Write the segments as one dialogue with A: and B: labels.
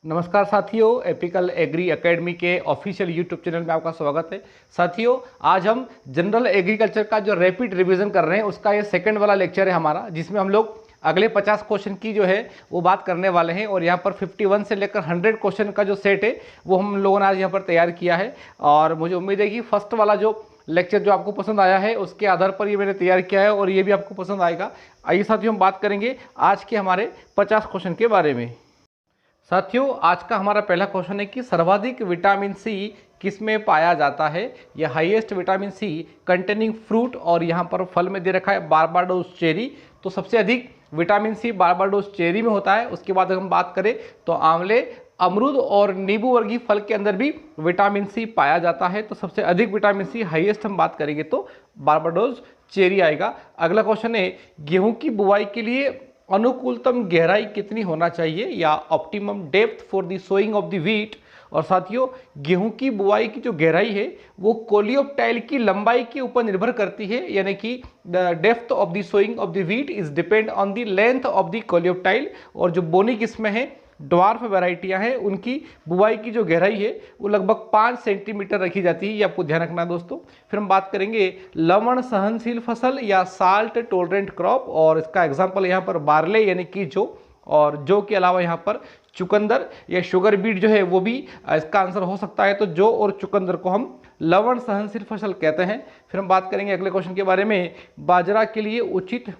A: नमस्कार साथियों, apical agree academy के ऑफिशियल यूट्यूब चैनल में आपका स्वागत है। साथियों, आज हम जनरल एग्रीकल्चर का जो रैपिड रिवीजन कर रहे हैं उसका ये सेकंड वाला लेक्चर है हमारा, जिसमें हम लोग अगले 50 क्वेश्चन की जो है वो बात करने वाले हैं। और यहाँ पर 51 से लेकर 100 क्वेश्चन का जो सेट है वो हम लोगों ने आज यहाँ पर तैयार किया है। और मुझे उम्मीद है कि फर्स्ट वाला जो लेक्चर जो आपको पसंद आया है उसके आधार पर ये मैंने तैयार किया है और ये भी आपको पसंद आएगा। आइए साथियों, हम बात करेंगे आज के हमारे 50 क्वेश्चन के बारे में। साथियों, आज का हमारा पहला क्वेश्चन है कि सर्वाधिक विटामिन सी किस में पाया जाता है। यह highest vitamin C containing fruit, और यहाँ पर फल में दे रखा है बारबाडोस चेरी। तो सबसे अधिक विटामिन सी बारबाडोस चेरी में होता है। उसके बाद अगर हम बात करें तो आंवले, अमरूद और नींबू वर्गीय फल के अंदर भी विटामिन सी पाया जाता है। तो सबसे अधिक विटामिन सी हाईएस्ट हम बात करेंगे तो बारबाडोस चेरी आएगा। अगला क्वेश्चन है, गेहूं की बुआई के लिए अनुकूलतम गहराई कितनी होना चाहिए, या optimum depth for the sowing of the wheat. और साथियों, गेहूं की बुआई की जो गहराई है वो कोलियोप्टाइल की लंबाई के ऊपर निर्भर करती है, यानी कि the depth of the sowing of the wheat is depend on the length of the coleoptile. और जो बोनी किस्में हैं, ड्वार्फ वैरायटियां हैं, उनकी बुआई की जो गहराई है वो लगभग 5 सेंटीमीटर रखी जाती है। ये आपको ध्यान रखना है दोस्तों। फिर हम बात करेंगे लवण सहनशील फसल या साल्ट टोलरेंट क्रॉप, और इसका एग्जांपल यहाँ पर बार्ले यानी कि जो, और जो के अलावा यहाँ पर चुकंदर या शुगर बीट जो है वो भी इसका आंसर हो सकता है। तो जो और चुकंदर को हम लवण सहनशील फसल कहते हैं। फिर हम बात करेंगे अगले क्वेश्चन के बारे में, बाजरा के लिए उचित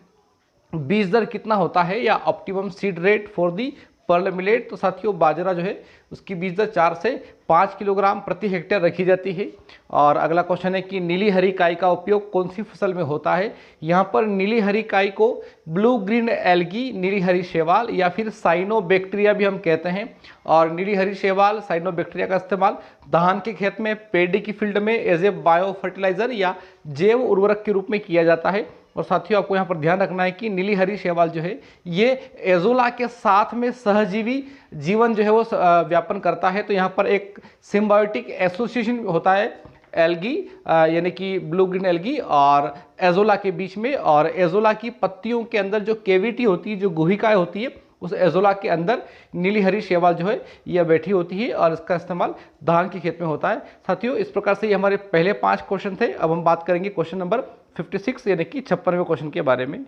A: बीज दर कितना होता है, या optimum seed rate for the pearl millet. तो साथियों, बाजरा जो है उसकी बीज दर 4 से 5 किलोग्राम प्रति हेक्टेयर रखी जाती है। और अगला क्वेश्चन है कि नीली हरी काई का उपयोग कौन सी फसल में होता है। यहाँ पर नीली हरी काई को ब्लू ग्रीन एल्गी, नीली हरी शैवाल या फिर साइनोबैक्टीरिया भी हम कहते हैं। और नीली हरी शैवाल, साइनोबैक्टीरिया का इस्तेमाल धान के खेत में, पेडी की फील्ड में एज ए बायो फर्टिलाइजर या जैव उर्वरक के रूप में किया जाता है। और साथियों, आपको यहाँ पर ध्यान रखना है कि नीली हरी शैवाल जो है ये एजोला के साथ में सहजीवी जीवन जो है वो व्यापन करता है। तो यहाँ पर एक सिम्बायोटिक एसोसिएशन होता है एल्गी यानी कि ब्लू ग्रीन एल्गी और एजोला के बीच में। और एजोला की पत्तियों के अंदर जो केविटी होती है, जो गुहिकाएं होती है, उस एजोला के अंदर नीली हरी शैवाल जो है यह बैठी होती है और इसका इस्तेमाल धान के खेत में होता है। साथियों, इस प्रकार से ये हमारे पहले 5 क्वेश्चन थे। अब हम बात करेंगे क्वेश्चन नंबर 56 यानी कि 56वें क्वेश्चन के बारे में।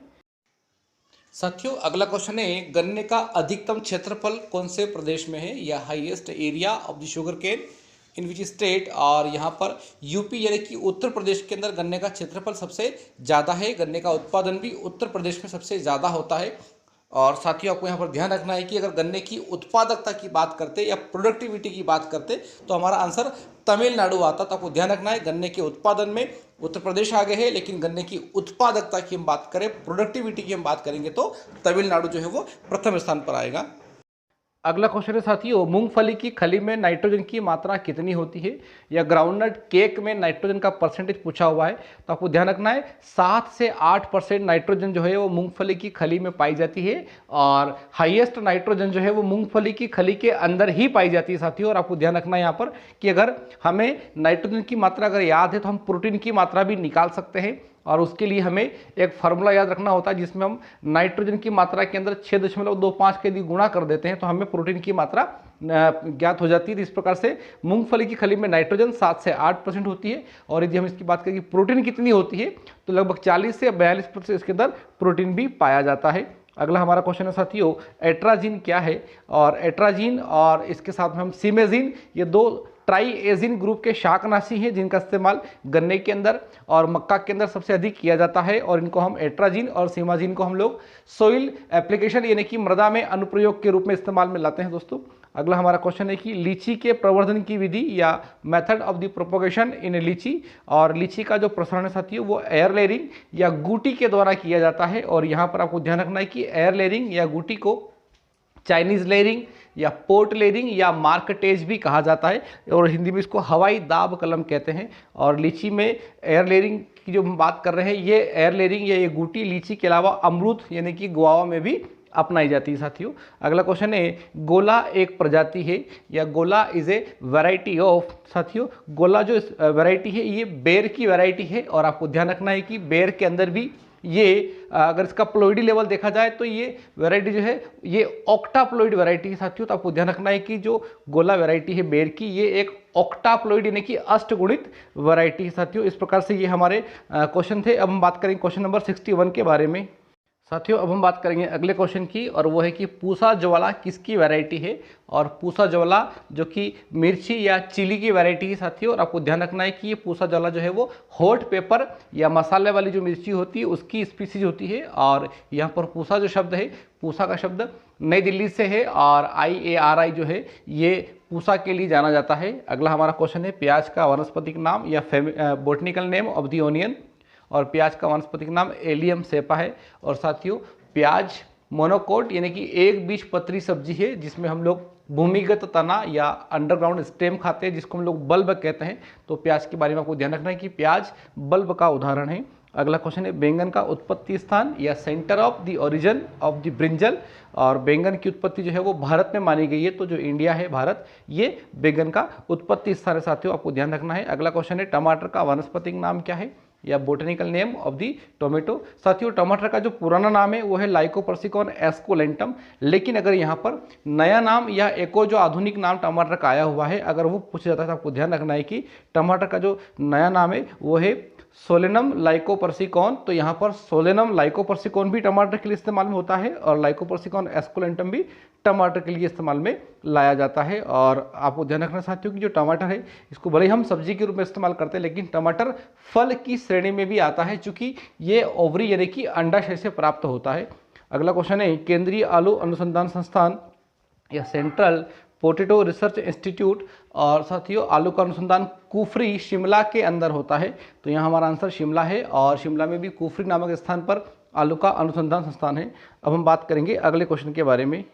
A: साथियों, अगला क्वेश्चन है, गन्ने का अधिकतम क्षेत्रफल कौन से प्रदेश में है, या highest area of the sugar cane in which state. और यहाँ पर यूपी यानी कि उत्तर प्रदेश के अंदर गन्ने का क्षेत्रफल सबसे ज़्यादा है। गन्ने का उत्पादन भी उत्तर प्रदेश में सबसे ज़्यादा होता है। और साथियों, आपको यहाँ पर ध्यान रखना है कि अगर गन्ने की उत्पादकता की बात करते या प्रोडक्टिविटी की बात करते तो हमारा आंसर तमिलनाडु आता। तो आपको ध्यान रखना है, गन्ने के उत्पादन में उत्तर प्रदेश आगे है, लेकिन गन्ने की उत्पादकता की हम बात करें, प्रोडक्टिविटी की हम बात करेंगे तो तमिलनाडु जो है वो प्रथम स्थान पर आएगा। अगला क्वेश्चन है साथियों, मूंगफली की खली में नाइट्रोजन की मात्रा कितनी होती है, या ग्राउंडनट केक में नाइट्रोजन का परसेंटेज पूछा हुआ है। तो आपको ध्यान रखना है 7 से 8% नाइट्रोजन जो है वो मूंगफली की खली में पाई जाती है। और हाईएस्ट नाइट्रोजन जो है वो मूंगफली की खली के अंदर ही पाई जाती है साथियों। और आपको ध्यान रखना है यहाँ पर कि अगर हमें नाइट्रोजन की मात्रा अगर याद है तो हम प्रोटीन की मात्रा भी निकाल सकते हैं। और उसके लिए हमें एक फार्मूला याद रखना होता है जिसमें हम नाइट्रोजन की मात्रा के अंदर 6.25 के यदि गुणा कर देते हैं तो हमें प्रोटीन की मात्रा ज्ञात हो जाती है। तो इस प्रकार से मूंगफली की खली में नाइट्रोजन 7 से 8% होती है। और यदि हम इसकी बात करें कि प्रोटीन कितनी होती है तो लगभग 40 से 42% इसके अंदर प्रोटीन भी पाया जाता है। अगला हमारा क्वेश्चन है साथियों, एट्राजीन क्या है। और एट्राजीन और इसके साथ में हम सीमेजीन, ये 2 ट्राईएजिन ग्रुप के शाकनाशी हैं जिनका इस्तेमाल गन्ने के अंदर और मक्का के अंदर सबसे अधिक किया जाता है। और इनको हम एट्राजीन और सीमाजीन को हम लोग सोइल एप्लीकेशन यानी कि मृदा में अनुप्रयोग के रूप में इस्तेमाल में लाते हैं दोस्तों। अगला हमारा क्वेश्चन है कि लीची के प्रवर्धन की विधि या मेथड ऑफ द प्रोपोगेशन इन लीची। और लीची का जो प्रसारण है साथियों वो एयर लेयरिंग या गूटी के द्वारा किया जाता है। और यहाँ पर आपको ध्यान रखना है कि एयर लेयरिंग या गूटी को चाइनीज लेयरिंग या पोर्ट लेयरिंग या मार्कटेज भी कहा जाता है, और हिंदी में इसको हवाई दाब कलम कहते हैं। और लीची में एयर लेयरिंग की जो हम बात कर रहे हैं, ये एयर लेयरिंग या ये गूटी लीची के अलावा अमरूद यानी कि गुआवा में भी अपनाई जाती है साथियों। अगला क्वेश्चन है, गोला एक प्रजाति है, या गोला इज ए वैरायटी ऑफ। साथियों, गोला जो वैरायटी है ये बेर की वैरायटी है। और आपको ध्यान रखना है कि बेर के अंदर भी ये अगर इसका प्लोइडी लेवल देखा जाए तो ये वैरायटी जो है ये ऑक्टाप्लोइड वैरायटी है साथियों। तो आपको ध्यान रखना है कि जो गोला वैरायटी है बेर की, ये एक ऑक्टाप्लोइड यानी कि अष्टगुणित वैरायटी है साथियों। इस प्रकार से ये हमारे क्वेश्चन थे। अब हम बात करेंगे क्वेश्चन नंबर 61 के बारे में साथियों। अब हम बात करेंगे अगले क्वेश्चन की, और वो है कि पूसा ज्वाला किसकी वैरायटी है। और पूसा ज्वाला जो कि मिर्ची या चिली की वैरायटी है साथियों। और आपको ध्यान रखना है कि ये पूसा ज्वाला जो है वो हॉट पेपर या मसाले वाली जो मिर्ची होती है उसकी स्पीसीज होती है। और यहाँ पर पूसा जो शब्द है, पूसा का शब्द नई दिल्ली से है, और IARI जो है ये पूसा के लिए जाना जाता है। अगला हमारा क्वेश्चन है प्याज का वानस्पतिक नाम या botanical name of the onion. और प्याज का वानस्पतिक नाम एलियम सेपा है। और साथियों प्याज मोनोकोट यानी कि एक बीजपत्री सब्जी है जिसमें हम लोग भूमिगत तना या अंडरग्राउंड स्टेम खाते हैं, जिसको हम लोग बल्ब कहते हैं। तो प्याज के बारे में आपको ध्यान रखना है कि प्याज बल्ब का उदाहरण है। अगला क्वेश्चन है बैंगन का उत्पत्ति स्थान या centre of the origin of the brinjal. और बैंगन की उत्पत्ति जो है वो भारत में मानी गई है। तो जो इंडिया है, भारत, ये बैंगन का उत्पत्ति स्थान है साथियों, आपको ध्यान रखना है। अगला क्वेश्चन है टमाटर का वानस्पतिक नाम क्या है या botanical name of the tomato. साथियों टमाटर का जो पुराना नाम है वो है लाइकोपर्सिकॉन एस्कोलेंटम, लेकिन अगर यहाँ पर नया नाम या एको जो आधुनिक नाम टमाटर का आया हुआ है अगर वो पूछा जाता है तो आपको ध्यान रखना है कि टमाटर का जो नया नाम है वो है सोलेनम लाइकोपर्सिकॉन। तो यहाँ पर सोलेनम लाइकोपर्सिकॉन भी टमाटर के लिए इस्तेमाल में होता है और लाइकोपर्सिकॉन एस्कोलेंटम भी टमाटर के लिए इस्तेमाल में लाया जाता है। और आपको ध्यान रखना साथियों कि जो टमाटर है इसको भले ही हम सब्जी के रूप में इस्तेमाल करते हैं, लेकिन टमाटर फल की श्रेणी में भी आता है चूंकि ये ओवरी यानी कि अंडाशय से प्राप्त होता है। अगला क्वेश्चन है केंद्रीय आलू अनुसंधान संस्थान या सेंट्रल पोटैटो रिसर्च इंस्टीट्यूट। और साथियों आलू का अनुसंधान कुफरी शिमला के अंदर होता है। तो यहाँ हमारा आंसर शिमला है, और शिमला में भी कुफरी नामक स्थान पर आलू का अनुसंधान संस्थान है। अब हम बात करेंगे अगले क्वेश्चन के बारे में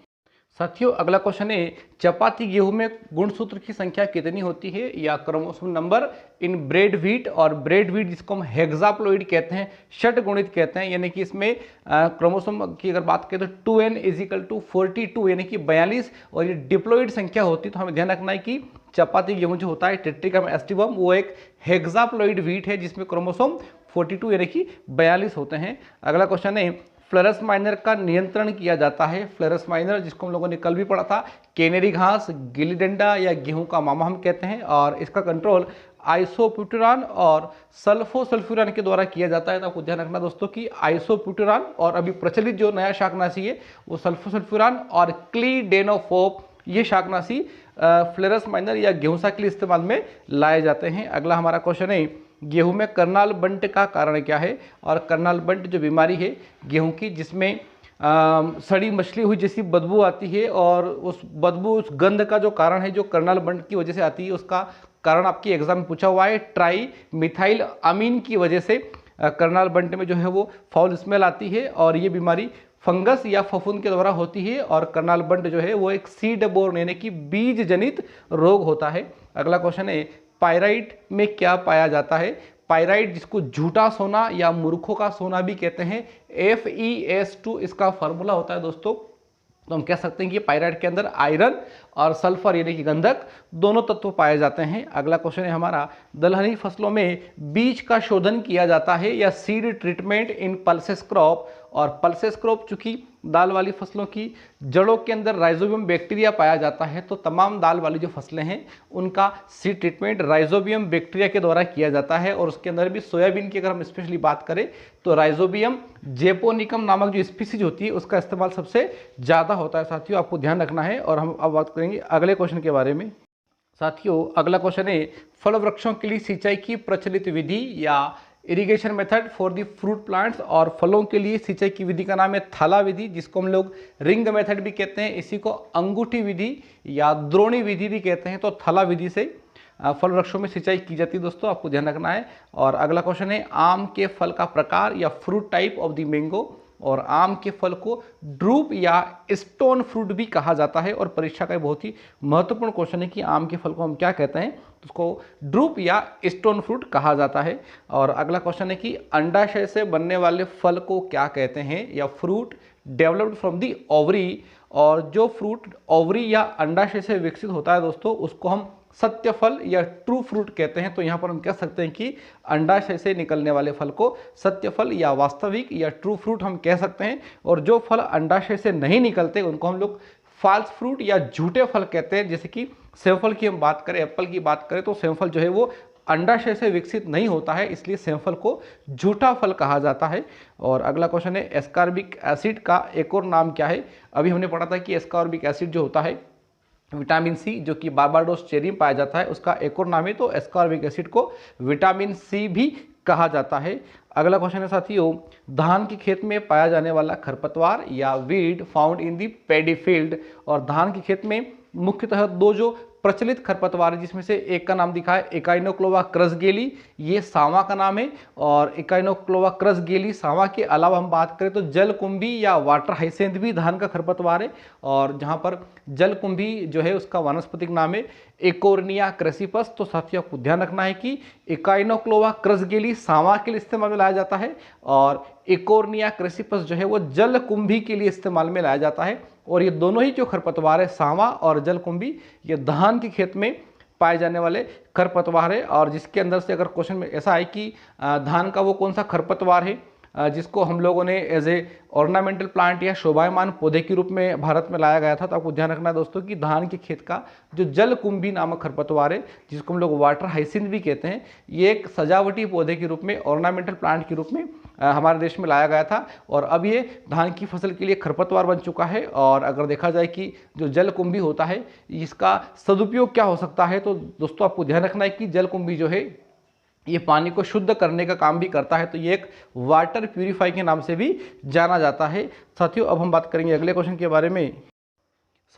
A: साथियों। अगला क्वेश्चन है चपाती गेहूं में गुणसूत्र की संख्या कितनी होती है या chromosome number in bread wheat. और ब्रेड व्हीट जिसको हम हेक्साप्लॉइड कहते हैं, षट गुणित कहते हैं, यानी कि इसमें क्रोमोसोम की अगर बात करें तो 2n = 42 यानी कि 42, और ये डिप्लॉइड संख्या होती है। तो हमें ध्यान रखना है कि चपाती गेहूं जो होता है टेट्रिकम एस्टिवम वो एक हेक्साप्लॉइड व्हीट है जिसमें क्रोमोसोम 42 यानी कि 42 होते हैं। अगला क्वेश्चन है फ्लरस माइनर का नियंत्रण किया जाता है। फ्लरस माइनर जिसको हम लोगों ने कल भी पढ़ा था, केनेरी घास, गिल्ली डंडा या गेहूं का मामा हम कहते हैं, और इसका कंट्रोल आइसोप्यूटेरान और सल्फोसल्फ्यूरान के द्वारा किया जाता है। तो आपको ध्यान रखना दोस्तों कि आइसोप्यूटेरान और अभी प्रचलित जो नया शाकनाशी है वो सल्फोसल्फ्यूरान और क्लीडेनोफोप, ये शाकनाशी फ्लरस माइनर या गेहूंसा के लिए इस्तेमाल में लाए जाते हैं। अगला हमारा क्वेश्चन है गेहूं में कर्नाल बंट का कारण क्या है। और कर्नाल बंट जो बीमारी है गेहूं की जिसमें सड़ी मछली हुई जैसी बदबू आती है, और उस बदबू उस गंध का जो कारण है जो कर्नाल बंट की वजह से आती है, उसका कारण आपकी एग्जाम में पूछा हुआ है ट्राई मिथाइल अमीन की वजह से कर्नाल बंट में जो है वो फाउल स्मेल आती है, और ये बीमारी फंगस या फफूंद के द्वारा होती है। और कर्नाल बंट जो है वो एक सीड बोर्न यानी कि बीज जनित रोग होता है। अगला क्वेश्चन है पायराइट में क्या पाया जाता है। पायराइट जिसको झूठा सोना या मूर्खों का सोना भी कहते हैं, FeS2 इसका फॉर्मूला होता है दोस्तों। तो हम कह सकते हैं कि पायराइट के अंदर आयरन और सल्फर यानी कि गंधक दोनों तत्व पाए जाते हैं। अगला क्वेश्चन है हमारा दलहनी फसलों में बीज का शोधन किया जाता है या सीड ट्रीटमेंट इन पल्सेस क्रॉप। और पल्सेस क्रॉप चूंकि दाल वाली फसलों की जड़ों के अंदर राइजोबियम बैक्टीरिया पाया जाता है, तो तमाम दाल वाली जो फसलें हैं उनका सीड ट्रीटमेंट राइजोबियम बैक्टीरिया के द्वारा किया जाता है। और उसके अंदर भी सोयाबीन की अगर हम स्पेशली बात करें तो राइजोबियम जेपोनिकम नामक जो स्पीसीज होती है उसका इस्तेमाल सबसे ज़्यादा होता है साथियों, आपको ध्यान रखना है। और हम अब बात करेंगे अगले क्वेश्चन के बारे में साथियों। अगला क्वेश्चन है फल वृक्षों के लिए सिंचाई की प्रचलित विधि या irrigation method for the fruit plants. और फलों के लिए सिंचाई की विधि का नाम है थाला विधि, जिसको हम लोग रिंग मेथड भी कहते हैं। इसी को अंगूठी विधि या द्रोणी विधि भी कहते हैं। तो थाला विधि से फल वृक्षों में सिंचाई की जाती है दोस्तों, आपको ध्यान रखना है। और अगला क्वेश्चन है आम के फल का प्रकार या fruit type of the mango. और आम के फल को ड्रूप या स्टोन फ्रूट भी कहा जाता है। और परीक्षा का बहुत ही महत्वपूर्ण क्वेश्चन है कि आम के फल को हम क्या कहते हैं, उसको ड्रूप या स्टोन फ्रूट कहा जाता है। और अगला क्वेश्चन है कि अंडाशय से बनने वाले फल को क्या कहते हैं या fruit developed from the ovary. और जो फ्रूट ओवरी या अंडाशय से विकसित होता है दोस्तों उसको हम सत्य फल या ट्रू फ्रूट कहते हैं। तो यहाँ पर हम कह सकते हैं कि अंडाशय से निकलने वाले फल को सत्य फल या वास्तविक या ट्रू फ्रूट हम कह सकते हैं। और जो फल अंडाशय से नहीं निकलते उनको हम लोग फॉल्स फ्रूट या झूठे फल कहते हैं। जैसे कि सेवफल की हम बात करें, एप्पल की बात करें, तो सेवफल जो है वो अंडाशय से विकसित नहीं होता है, इसलिए सेवफल को झूठा फल कहा जाता है। और अगला क्वेश्चन है एस्कॉर्बिक एसिड का एक और नाम क्या है। अभी हमने पढ़ा था कि एस्कॉर्बिक एसिड जो होता है विटामिन सी जो कि बारबाडोस चेरी में पाया जाता है, उसका एक और नाम है। तो एस्कॉर्बिक एसिड को विटामिन सी भी कहा जाता है। अगला क्वेश्चन है साथियों, धान के खेत में पाया जाने वाला खरपतवार या weed found in the paddy field. और धान के खेत में मुख्यतः दो जो प्रचलित खरपतवार है, जिसमें से एक का नाम दिखा है एकाइनोक्लोवा क्रसगेली, ये सांवा का नाम है। और एकाइनोक्लोवा क्रसगेली सांवा के अलावा हम बात करें तो जलकुंभी या वाटर हाइसेंथ भी धान का खरपतवार है। और जहां पर जलकुंभी जो है उसका वानस्पतिक नाम है एकोर्निया क्रेसिपस। तो साथियों आपको ध्यान रखना है कि एकाइनोक्लोवा क्रसगेली सांवा के लिए इस्तेमाल में लाया जाता है और एकोर्निया क्रेसिपस जो है वो जलकुंभी के लिए इस्तेमाल में लाया जाता है। और ये दोनों ही जो खरपतवार है सांवा और जलकुंभी, ये धान के खेत में पाए जाने वाले खरपतवार है। और जिसके अंदर से अगर क्वेश्चन में ऐसा है कि धान का वो कौन सा खरपतवार है जिसको हम लोगों ने एज ए ऑर्नामेंटल प्लांट या शोभायमान पौधे के रूप में भारत में लाया गया था, तो आपको ध्यान रखना है दोस्तों कि धान के खेत का जो जलकुंभी नामक खरपतवार है, जिसको हम लोग वाटर हाइसिंथ भी कहते हैं, ये एक सजावटी पौधे के रूप में, ऑर्नामेंटल प्लांट के रूप में हमारे देश में लाया गया था। और अब ये धान की फसल के लिए खरपतवार बन चुका है। और अगर देखा जाए कि जो जलकुंभी होता है इसका सदुपयोग क्या हो सकता है, तो दोस्तों आपको ध्यान रखना है कि जलकुंभी जो है ये पानी को शुद्ध करने का काम भी करता है। तो ये एक वाटर प्यूरिफाई के नाम से भी जाना जाता है। साथियों अब हम बात करेंगे अगले क्वेश्चन के बारे में।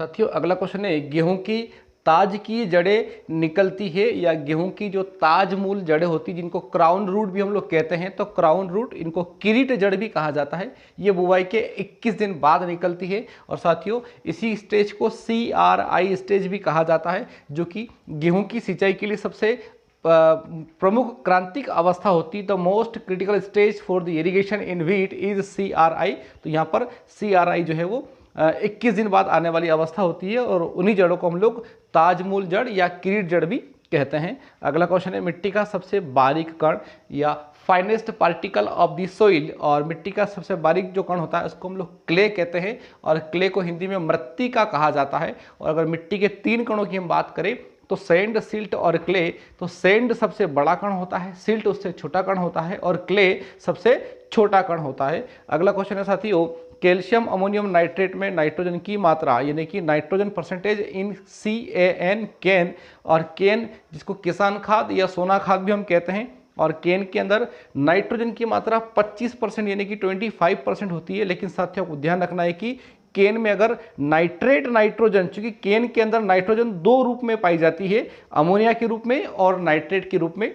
A: साथियों अगला क्वेश्चन है, गेहूं की ताज की जड़ें निकलती है या गेहूं की जो ताज मूल जड़ें होती हैं जिनको क्राउन रूट भी हम लोग कहते हैं, तो क्राउन रूट इनको किरीट जड़ भी कहा जाता है, ये बुवाई के 21 दिन बाद निकलती है। और साथियों इसी स्टेज को CRI स्टेज भी कहा जाता है, जो कि गेहूं की सिंचाई के लिए सबसे प्रमुख क्रांतिक अवस्था होती है। The most critical stage for the irrigation in wheat is CRI। तो यहाँ पर CRI जो है वो 21 दिन बाद आने वाली अवस्था होती है और उन्हीं जड़ों को हम लोग ताजमूल जड़ या किरीट जड़ भी कहते हैं। अगला क्वेश्चन है, मिट्टी का सबसे बारीक कण या finest particle of the soil. और मिट्टी का सबसे बारीक जो कण होता है उसको हम लोग क्ले कहते हैं और क्ले को हिंदी में मृत्तिका कहा जाता है। और अगर मिट्टी के 3 कणों की हम बात करें तो सैंड, सिल्ट और क्ले। तो सैंड सबसे बड़ा कण होता है, सिल्ट उससे छोटा कण होता है और क्ले सबसे छोटा कण होता है। अगला क्वेश्चन है साथियों, कैल्शियम अमोनियम नाइट्रेट में नाइट्रोजन की मात्रा यानी कि nitrogen percentage in CAN can. और कैन जिसको किसान खाद या सोना खाद भी हम कहते हैं, और कैन के अंदर नाइट्रोजन की मात्रा 25% यानी कि 25% होती है। लेकिन साथियों को ध्यान रखना है कि केन में अगर नाइट्रेट नाइट्रोजन, चूंकि केन के अंदर नाइट्रोजन 2 रूप में पाई जाती है, अमोनिया के रूप में और नाइट्रेट के रूप में।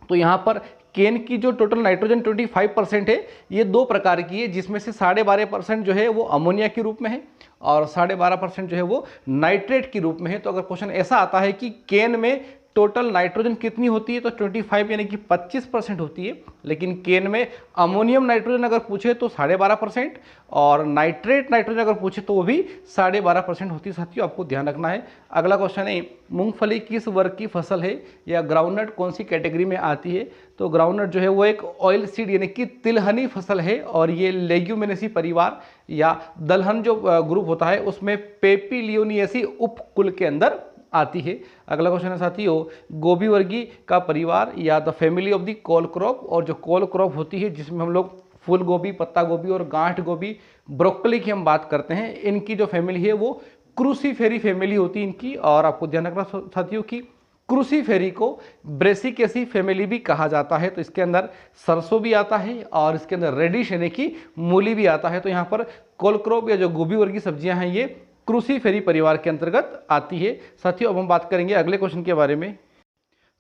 A: तो यहाँ पर केन की जो टोटल नाइट्रोजन 25% है ये 2 प्रकार की है, जिसमें से 12.5% जो है वो अमोनिया के रूप में है और 12.5% जो है वो नाइट्रेट के रूप में है। तो अगर क्वेश्चन ऐसा आता है कि केन में टोटल नाइट्रोजन कितनी होती है, तो 25 यानी कि 25% होती है। लेकिन केन में अमोनियम नाइट्रोजन अगर पूछे तो 12.5% और नाइट्रेट नाइट्रोजन अगर पूछे तो वो भी 12.5% होती है। साथियों आपको ध्यान रखना है। अगला क्वेश्चन है, मूंगफली किस वर्ग की फसल है या ग्राउंडनट कौन सी कैटेगरी में आती है। तो ग्राउंडनट जो है वो एक ऑयल सीड यानी कि तिलहनी फसल है और ये लेग्यूमिनेसी परिवार या दलहन जो ग्रुप होता है उसमें पेपिलियोनियसी उपकुल के अंदर आती है। अगला क्वेश्चन है साथियों, गोभी वर्गीय का परिवार या the family of the cole crop. और जो कोल क्रॉप होती है जिसमें हम लोग फूल गोभी, पत्ता गोभी और गांठ गोभी, ब्रोकली की हम बात करते हैं, इनकी जो फैमिली है वो क्रूसीफेरी फैमिली होती है इनकी। और आपको ध्यान रखना साथियों की क्रूसीफेरी को ब्रेसिकेसी फैमिली भी कहा जाता है। तो इसके अंदर सरसों भी आता है और इसके अंदर रेडिश यानी कि मूली भी आता है। तो यहाँ पर कोल क्रॉप या जो गोभी वर्गीय सब्जियां हैं ये क्रूसीफेरी परिवार के अंतर्गत आती है। साथियों अब हम बात करेंगे अगले क्वेश्चन के बारे में।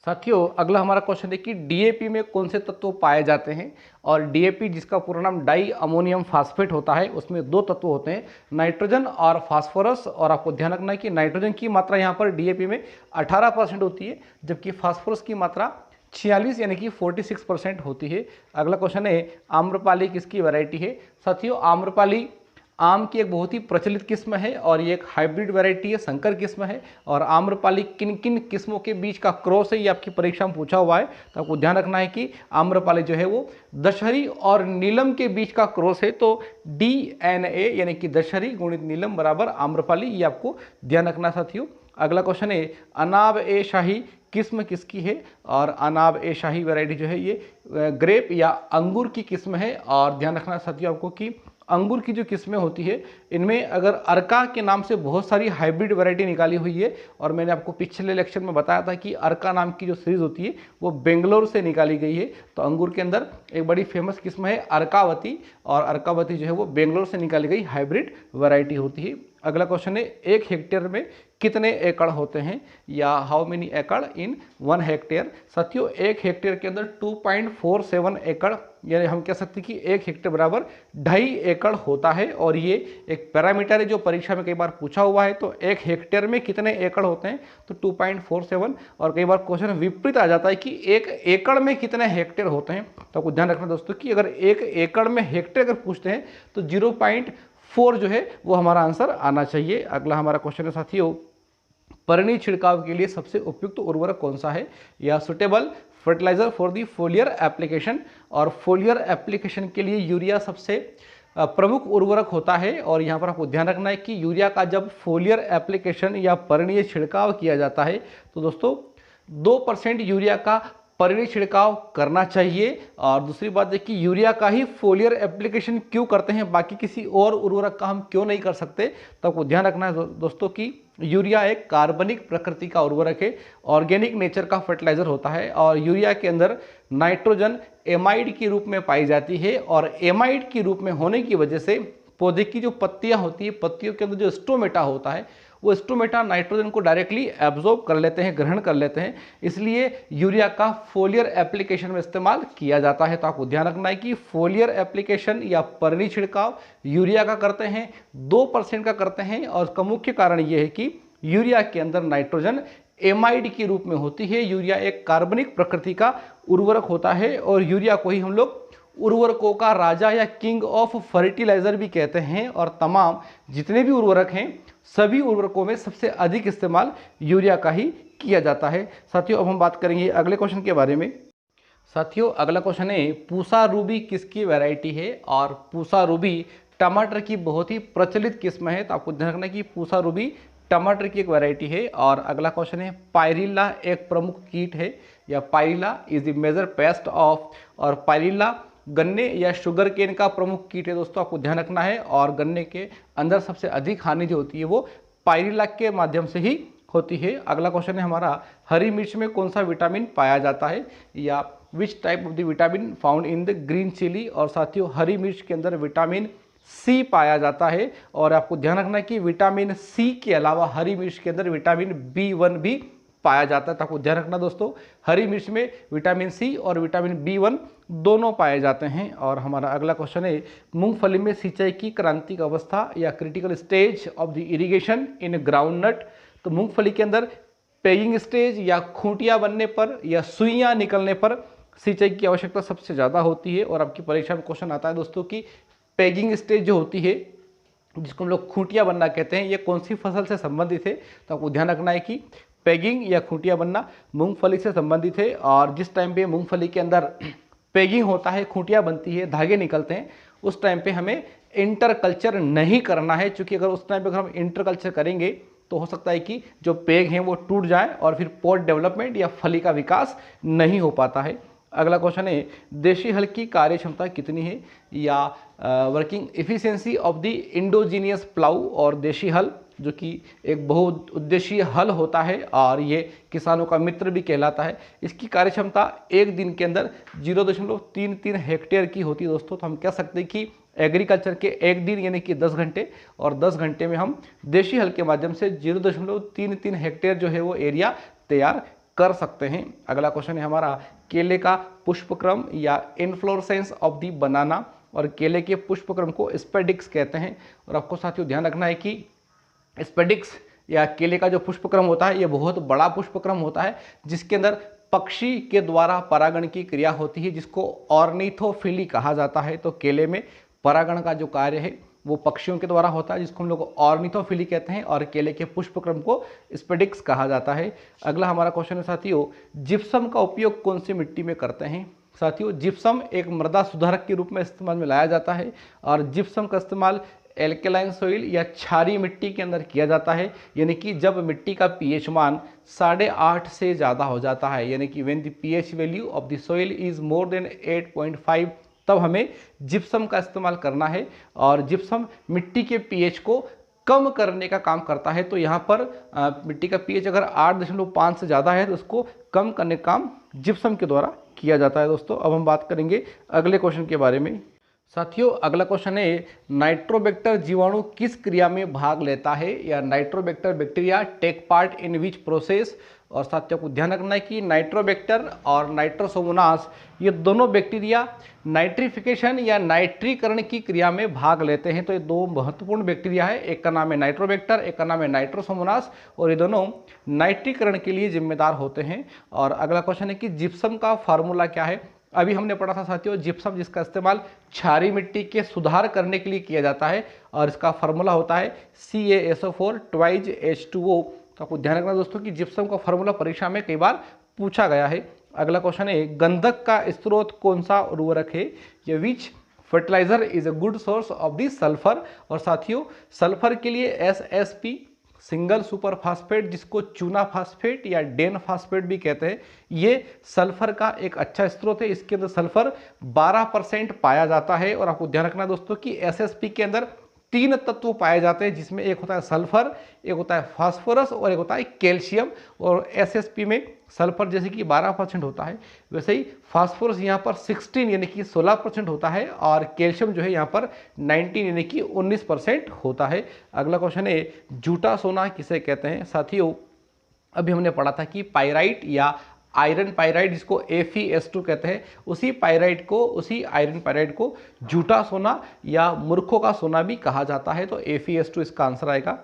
A: साथियों अगला हमारा क्वेश्चन है कि DAP में कौन से तत्व पाए जाते हैं। और DAP जिसका पूरा नाम डाई अमोनियम फास्फेट होता है, उसमें 2 तत्व होते हैं, नाइट्रोजन और फास्फोरस। और आपको ध्यान रखना है कि नाइट्रोजन की मात्रा यहाँ पर DAP में 18% होती है, जबकि फास्फोरस की मात्रा 46 यानी कि 46% होती है। अगला क्वेश्चन है, आम्रपाली किसकी वैरायटी है। साथियों आम्रपाली आम की एक बहुत ही प्रचलित किस्म है और ये एक हाइब्रिड वैरायटी है, संकर किस्म है। और आम्रपाली किन किन किस्मों के बीच का क्रॉस है, ये आपकी परीक्षा में पूछा हुआ है। तो आपको ध्यान रखना है कि आम्रपाली जो है वो दशहरी और नीलम के बीच का क्रॉस है। तो DNA यानी कि दशहरी गुणित नीलम बराबर आम्रपाली, ये आपको ध्यान रखना साथियों। अगला क्वेश्चन है अनाब ए शाही किस्म किसकी है? और अनाब ए शाही वैरायटी जो है ये ग्रेप या अंगूर की किस्म है। और ध्यान रखना साथियों आपको कि अंगूर की जो किस्में होती है इनमें अगर अर्का के नाम से बहुत सारी हाइब्रिड वैरायटी निकाली हुई है। और मैंने आपको पिछले लेक्चर में बताया था कि अर्का नाम की जो सीरीज होती है वो बेंगलोर से निकाली गई है। तो अंगूर के अंदर एक बड़ी फेमस किस्म है अर्कावती, और अर्कावती जो है वो बेंगलोर से निकाली गई हाइब्रिड वैरायटी होती है। अगला क्वेश्चन है 1 हेक्टेयर में कितने एकड़ होते हैं, या हाउ मेनी एकड़ इन 1 हेक्टेयर? साथियों 1 हेक्टेयर के अंदर 2.47 एकड़, यानी हम कह सकते हैं कि 1 हेक्टेयर बराबर 2.5 एकड़ होता है। और ये एक पैरामीटर है जो परीक्षा में कई बार पूछा हुआ है। तो 1 हेक्टेयर में कितने एकड़ होते हैं, तो 2.47। और कई बार क्वेश्चन विपरीत आ जाता है कि 1 एकड़ में कितने हेक्टेयर होते हैं। तो आपको ध्यान रखना दोस्तों कि अगर 1 एकड़ में हेक्टेयर अगर पूछते हैं तो 0.4 जो है वो हमारा आंसर आना चाहिए। अगला हमारा क्वेश्चन है साथियों परनी छिड़काव के लिए सबसे उपयुक्त उर्वरक कौन सा है, या suitable fertiliser for the foliar application? और फोलियर एप्लीकेशन के लिए यूरिया सबसे प्रमुख उर्वरक होता है। और यहाँ पर आपको ध्यान रखना है कि यूरिया का जब फोलियर एप्लीकेशन या पर्णीय छिड़काव किया जाता है तो दोस्तों 2% यूरिया का पर्णीय छिड़काव करना चाहिए। और दूसरी बात है कि यूरिया का ही फोलियर एप्लीकेशन क्यों करते हैं, बाकी किसी और उर्वरक का हम क्यों नहीं कर सकते? तो आपको ध्यान रखना है दोस्तों कि यूरिया एक कार्बनिक प्रकृति का उर्वरक है, ऑर्गेनिक नेचर का फर्टिलाइजर होता है। और यूरिया के अंदर नाइट्रोजन एमाइड के रूप में पाई जाती है, और एमाइड के रूप में होने की वजह से पौधे की जो पत्तियां होती है, पत्तियों के अंदर जो स्टोमेटा होता है वो स्टोमेटा नाइट्रोजन को डायरेक्टली एब्जॉर्ब कर लेते हैं, ग्रहण कर लेते हैं। इसलिए यूरिया का फोलियर एप्लीकेशन में इस्तेमाल किया जाता है। तो आपको ध्यान रखना है कि फोलियर एप्लीकेशन या पर्णी छिड़काव यूरिया का करते हैं, 2% का करते हैं। और उसका मुख्य कारण ये है कि यूरिया के अंदर नाइट्रोजन एमाइड के रूप में होती है। यूरिया एक कार्बनिक प्रकृति का उर्वरक होता है, और यूरिया को ही हम लोग उर्वरकों का राजा या किंग ऑफ फर्टिलाइजर भी कहते हैं। और तमाम जितने भी उर्वरक हैं सभी उर्वरकों में सबसे अधिक इस्तेमाल यूरिया का ही किया जाता है। साथियों अब हम बात करेंगे अगले क्वेश्चन के बारे में। साथियों अगला क्वेश्चन है पूसा रूबी किसकी वैरायटी है? और पूसा रूबी टमाटर की बहुत ही प्रचलित किस्म है। तो आपको ध्यान रखना है कि पूसा रूबी टमाटर की एक वैरायटी है। और अगला क्वेश्चन है पायरिल्ला एक प्रमुख कीट है, या pyrilla is the major pest of? और पायरिल्ला गन्ने या शुगर केन का प्रमुख कीट है दोस्तों, आपको ध्यान रखना है। और गन्ने के अंदर सबसे अधिक हानि जो होती है वो पायरिल्ला के माध्यम से ही होती है। अगला क्वेश्चन है हमारा हरी मिर्च में कौन सा विटामिन पाया जाता है, या which type of the vitamin found in the green chilli? और साथियों हरी मिर्च के अंदर विटामिन सी पाया जाता है। और आपको ध्यान रखना है कि विटामिन सी के अलावा हरी मिर्च के अंदर विटामिन B1 भी पाया जाता है। तो आपको ध्यान रखना दोस्तों हरी मिर्च में विटामिन सी और विटामिन B1 दोनों पाए जाते हैं। और हमारा अगला क्वेश्चन है मूंगफली में सिंचाई की क्रांतिक अवस्था या critical stage of the irrigation in groundnut? तो मूंगफली के अंदर पेगिंग स्टेज या खूंटियां बनने पर या सुइयां निकलने पर सिंचाई की आवश्यकता सबसे ज़्यादा होती है। और आपकी परीक्षा में क्वेश्चन आता है दोस्तों कि पेगिंग स्टेज जो होती है जिसको हम लोग खूंटियां बनना कहते हैं, ये कौन सी फसल से संबंधित है? तो आपको ध्यान रखना है कि पेगिंग या खूंटियां बनना मूंगफली से संबंधित है। और जिस टाइम पे मूंगफली के अंदर पेगिंग होता है, खूंटियां बनती है, धागे निकलते हैं, उस टाइम पे हमें इंटर कल्चर नहीं करना है। क्योंकि अगर उस टाइम पे अगर हम इंटर कल्चर करेंगे तो हो सकता है कि जो पेग हैं वो टूट जाए और फिर पॉट डेवलपमेंट या फली का विकास नहीं हो पाता है। अगला क्वेश्चन है देशी हल की कार्य क्षमता कितनी है, या working efficiency of the endogenous plough? और देशी हल जो कि एक बहुउद्देशीय हल होता है और ये किसानों का मित्र भी कहलाता है, इसकी कार्य क्षमता एक दिन के अंदर 0.33 हेक्टेयर की होती है दोस्तों। तो हम कह सकते हैं कि एग्रीकल्चर के एक दिन यानी कि 10 घंटे, और 10 घंटे में हम देशी हल के माध्यम से 0.33 हेक्टेयर जो है वो एरिया तैयार कर सकते हैं। अगला क्वेश्चन है हमारा केले का पुष्पक्रम या इन्फ्लोरेसेंस ऑफ दी बनाना? और केले के पुष्पक्रम को स्पेडिक्स कहते हैं। और आपको साथियों ध्यान रखना है कि स्पेडिक्स या केले का जो पुष्पक्रम होता है ये बहुत बड़ा पुष्पक्रम होता है जिसके अंदर पक्षी के द्वारा परागण की क्रिया होती है जिसको ऑर्निथोफिली कहा जाता है। तो केले में परागण का जो कार्य है वो पक्षियों के द्वारा होता है जिसको हम लोग ऑर्निथोफिली कहते हैं, और केले के पुष्पक्रम को स्पेडिक्स कहा जाता है। अगला हमारा क्वेश्चन है साथियों, जिप्सम का उपयोग कौन सी मिट्टी में करते हैं। साथियों जिप्सम एक मृदा सुधारक के रूप में इस्तेमाल में लाया जाता है, और जिप्सम का इस्तेमाल एल्केलाइन सोइल या क्षारीय मिट्टी के अंदर किया जाता है, यानी कि जब मिट्टी का पीएच मान 8.5 से ज़्यादा हो जाता है, यानी कि when the pH value of the soil is more than 8.5, तब हमें जिप्सम का इस्तेमाल करना है। और जिप्सम मिट्टी के पीएच को कम करने का काम करता है। तो यहाँ पर मिट्टी का पीएच अगर 8.5 से ज़्यादा है तो उसको कम करने का काम जिप्सम के द्वारा किया जाता है। दोस्तों अब हम बात करेंगे अगले क्वेश्चन के बारे में। साथियों अगला क्वेश्चन है, नाइट्रोबैक्टर जीवाणु किस क्रिया में भाग लेता है, या nitrobacter bacteria take part in which process. और साथियों को ध्यान रखना है कि नाइट्रोबैक्टर और नाइट्रोसोमोनास ये दोनों बैक्टीरिया नाइट्रिफिकेशन या नाइट्रीकरण की क्रिया में भाग लेते हैं। तो ये दो महत्वपूर्ण बैक्टीरिया है, एक का नाम है नाइट्रोबैक्टर, एक का नाम है नाइट्रोसोमोनास, और ये दोनों नाइट्रीकरण के लिए जिम्मेदार होते हैं। और अगला क्वेश्चन है कि जिप्सम का फार्मूला क्या है। अभी हमने पढ़ा था साथियों जिप्सम जिसका इस्तेमाल क्षारीय मिट्टी के सुधार करने के लिए किया जाता है, और इसका फार्मूला होता है CaSO4 2 H2O। तो आपको ध्यान रखना दोस्तों कि जिप्सम का फार्मूला परीक्षा में कई बार पूछा गया है। अगला क्वेश्चन है, गंधक का स्रोत कौन सा उर्वरक है, ये which fertilizer is a good source of the sulphur. और साथियों सल्फर के लिए SSP सिंगल सुपर फास्फेट, जिसको चूना फास्फेट या डेन फास्फेट भी कहते हैं, ये सल्फर का एक अच्छा स्रोत है। इसके अंदर सल्फर 12% पाया जाता है। और आपको ध्यान रखना दोस्तों कि SSP के अंदर 3 तत्व पाए जाते हैं, जिसमें एक होता है सल्फर, एक होता है फास्फोरस और एक होता है कैल्शियम। और SSP में सल्फर जैसे कि 12% होता है, वैसे ही फास्फोरस यहाँ पर 16 यानी कि 16% होता है, और कैल्शियम जो है यहाँ पर 19 यानी कि 19% होता है। अगला क्वेश्चन है, झूठा सोना किसे कहते हैं। साथियों अभी हमने पढ़ा था कि पाइराइट या आयरन पाइराइड जिसको FeS2 कहते हैं, उसी आयरन पाइराइड को झूठा सोना या मूर्खों का सोना भी कहा जाता है। तो FeS2 इसका आंसर आएगा।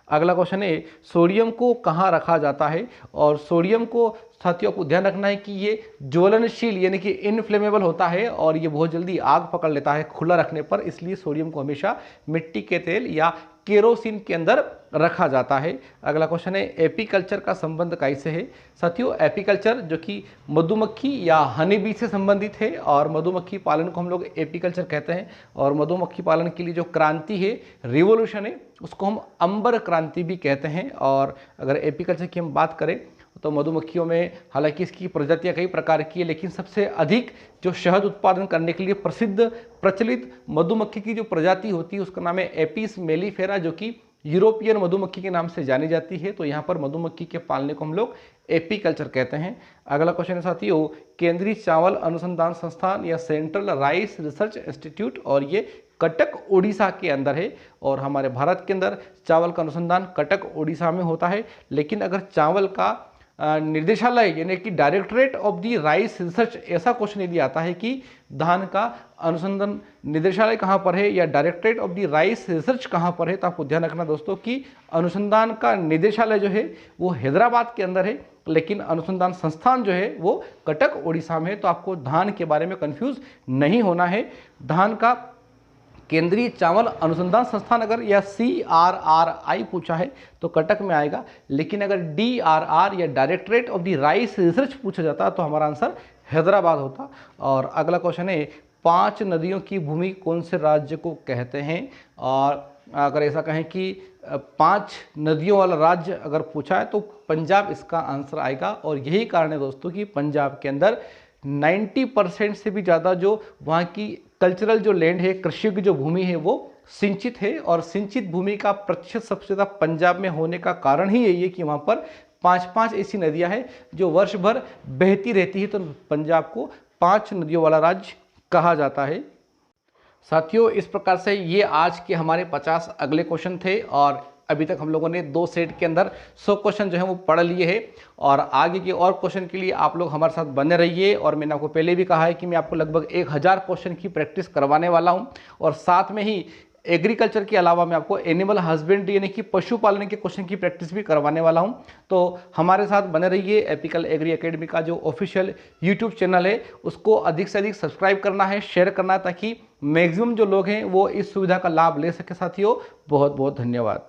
A: अगला क्वेश्चन है, सोडियम को कहाँ रखा जाता है। और सोडियम को साथियों को ध्यान रखना है कि ये ज्वलनशील यानी कि इनफ्लेमेबल होता है, और ये बहुत जल्दी आग पकड़ लेता है खुला रखने पर, इसलिए सोडियम को हमेशा मिट्टी के तेल या केरोसिन के अंदर रखा जाता है। अगला क्वेश्चन है, एपीकल्चर का संबंध कैसे है। साथियों एपीकल्चर जो कि मधुमक्खी या हनी बी से संबंधित है, और मधुमक्खी पालन को हम लोग एपीकल्चर कहते हैं। और मधुमक्खी पालन के लिए जो क्रांति है, रिवोल्यूशन है, उसको हम अंबर क्रांति भी कहते हैं। और अगर एपीकल्चर की हम बात करें तो मधुमक्खियों में हालांकि इसकी प्रजातियां कई प्रकार की है, लेकिन सबसे अधिक जो शहद उत्पादन करने के लिए प्रचलित मधुमक्खी की जो प्रजाति होती है उसका नाम है एपिस मेलिफेरा, जो कि यूरोपियन मधुमक्खी के नाम से जानी जाती है। तो यहाँ पर मधुमक्खी के पालने को हम लोग एपीकल्चर कहते हैं। अगला क्वेश्चन है साथियों, केंद्रीय चावल अनुसंधान संस्थान या सेंट्रल राइस रिसर्च इंस्टीट्यूट, और ये कटक उड़ीसा के अंदर है। और हमारे भारत के अंदर चावल का अनुसंधान कटक उड़ीसा में होता है। लेकिन अगर चावल का निर्देशालय यानी कि directorate of the rice research, ऐसा क्वेश्चन यदि आता है कि धान का अनुसंधान निदेशालय कहाँ पर है या directorate of the rice research कहाँ पर है, तो आपको ध्यान रखना दोस्तों कि अनुसंधान का निदेशालय जो है वो हैदराबाद के अंदर है, लेकिन अनुसंधान संस्थान जो है वो कटक उड़ीसा में है। तो आपको धान के बारे में कंफ्यूज नहीं होना है। धान का केंद्रीय चावल अनुसंधान संस्थान अगर या CRRI पूछा है तो कटक में आएगा, लेकिन अगर DRR या directorate of the rice research पूछा जाता तो हमारा आंसर हैदराबाद होता। और अगला क्वेश्चन है, 5 नदियों की भूमि कौन से राज्य को कहते हैं। और अगर ऐसा कहें कि 5 नदियों वाला राज्य अगर पूछा है तो पंजाब इसका आंसर आएगा। और यही कारण है दोस्तों कि पंजाब के अंदर 90% से भी ज़्यादा जो वहाँ की कल्चरल जो लैंड है, कृषि की जो भूमि है वो सिंचित है। और सिंचित भूमि का प्रतिशत सबसे ज़्यादा पंजाब में होने का कारण ही यही है कि वहाँ पर 5 ऐसी नदियाँ हैं जो वर्ष भर बहती रहती है। तो पंजाब को 5 नदियों वाला राज्य कहा जाता है। साथियों इस प्रकार से ये आज के हमारे 50 अगले क्वेश्चन थे, और अभी तक हम लोगों ने 2 सेट के अंदर 100 क्वेश्चन जो है वो पढ़ लिए हैं। और आगे के और क्वेश्चन के लिए आप लोग हमारे साथ बने रहिए। और मैंने आपको पहले भी कहा है कि मैं आपको लगभग 1000 क्वेश्चन की प्रैक्टिस करवाने वाला हूं, और साथ में ही एग्रीकल्चर के अलावा मैं आपको एनिमल हस्बेंड्री यानी कि पशुपालन के क्वेश्चन की प्रैक्टिस भी करवाने वाला हूं। तो हमारे साथ बने रहिए। एपिकल एग्री एकेडमी का जो ऑफिशियल यूट्यूब चैनल है उसको अधिक से अधिक सब्सक्राइब करना है, शेयर करना है, ताकि मैक्सिमम जो लोग हैं वो इस सुविधा का लाभ ले सके। साथियों बहुत बहुत धन्यवाद।